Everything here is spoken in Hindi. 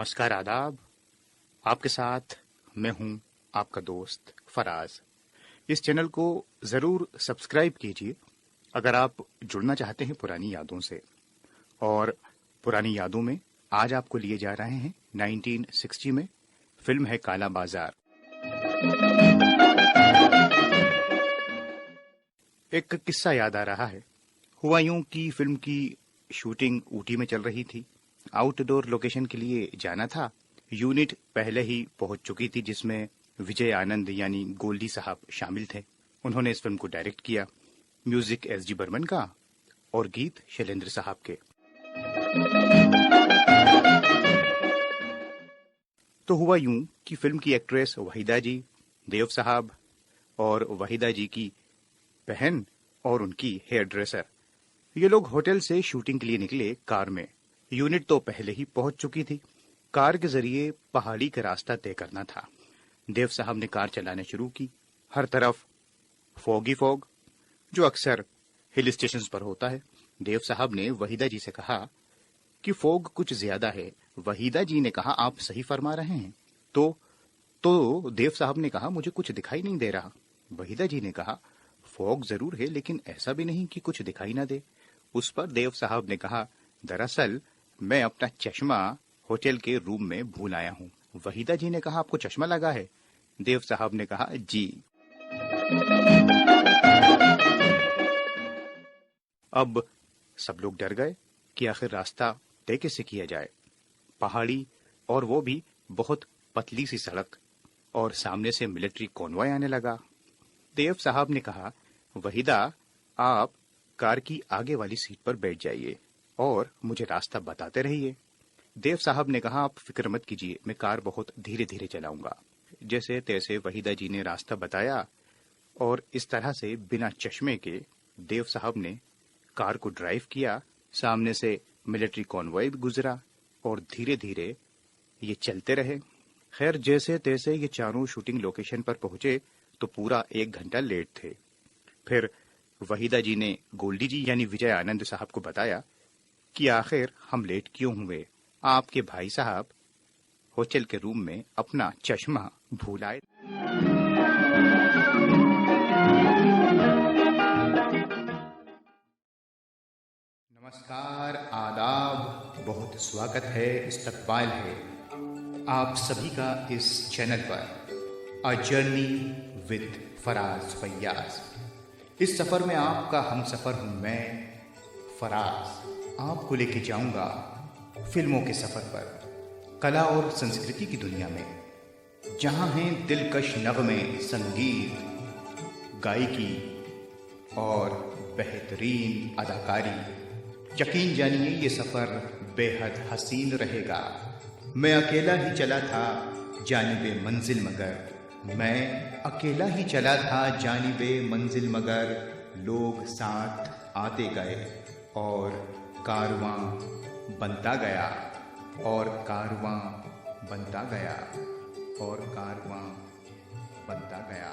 नमस्कार आदाब। आपके साथ मैं हूं आपका दोस्त फराज। इस चैनल को ज़रूर सब्सक्राइब कीजिए अगर आप जुड़ना चाहते हैं पुरानी यादों से। और पुरानी यादों में आज आपको लिए जा रहे हैं 1960 में फिल्म है काला बाजार। एक किस्सा याद आ रहा है। हुआ यूं कि फिल्म की शूटिंग ऊटी में चल रही थी। आउटडोर लोकेशन के लिए जाना था। यूनिट पहले ही पहुंच चुकी थी जिसमें विजय आनंद यानी गोल्डी साहब शामिल थे। उन्होंने इस फिल्म को डायरेक्ट किया। Music SG. बर्मन का और गीत शैलेंद्र साहब के। तो हुआ यूं कि फिल्म की एक्ट्रेस वहीदा जी, देव साहब और वहीदा जी की बहन और उनकी हेयर ड्रेसर, ये लोग होटल से शूटिंग के लिए निकले कार में। यूनिट तो पहले ही पहुंच चुकी थी। कार के जरिए पहाड़ी का रास्ता तय करना था। देव साहब ने कार चलाना शुरू की। हर तरफ फॉग ही फॉग, जो अक्सर हिल स्टेशंस पर होता है। देव साहब ने वहीदा जी से कहा कि फॉग कुछ ज्यादा है। वहीदा जी ने कहा, आप सही फरमा रहे हैं। तो देव साहब ने कहा, मुझे कुछ दिखाई नहीं दे रहा। वहीदा जी ने कहा, फॉग जरूर है लेकिन ऐसा भी नहीं कि कुछ दिखाई ना दे। उस पर देव साहब ने कहा, दरअसल मैं अपना चश्मा होटल के रूम में भूल आया हूँ। वहीदा जी ने कहा, आपको चश्मा लगा है? देव साहब ने कहा, जी। अब सब लोग डर गए कि आखिर रास्ता तय कैसे किया जाए। पहाड़ी और वो भी बहुत पतली सी सड़क, और सामने से मिलिट्री कॉन्वॉय आने लगा। देव साहब ने कहा, वहीदा आप कार की आगे वाली सीट पर बैठ जाइए और मुझे रास्ता बताते रहिए। देव साहब ने कहा, आप फिक्र मत कीजिए, मैं कार बहुत धीरे धीरे चलाऊंगा। जैसे तैसे वहीदा जी ने रास्ता बताया और इस तरह से बिना चश्मे के देव साहब ने कार को ड्राइव किया। सामने से मिलिट्री कॉन्वॉय भी गुजरा और धीरे धीरे ये चलते रहे। खैर, जैसे तैसे ये चारों शूटिंग लोकेशन पर पहुंचे तो पूरा 1 घंटा लेट थे। फिर वहीदा जी ने गोल्डी जी यानी विजय आनंद साहब को बताया कि आखिर हम लेट क्यों हुए। आपके भाई साहब होटल के रूम में अपना चश्मा भूल आए। नमस्कार, आदाब, बहुत स्वागत है, इस्तकबाल है आप सभी का इस चैनल पर a journey with Faraz Fayyaz. इस सफर में आपका हम सफर हूं मैं फराज। आपको लेके जाऊंगा फिल्मों के सफर पर, कला और संस्कृति की दुनिया में, जहां हैं दिलकश नगमे, संगीत, गायकी और बेहतरीन अदाकारी। यकीन जानिए ये सफर बेहद हसीन रहेगा। मैं अकेला ही चला था जानिबे मंजिल मगर, मैं अकेला ही चला था जानिबे मंजिल मगर, लोग साथ आते गए और कारवां बनता गया और कारवां बनता गया और कारवां बनता गया।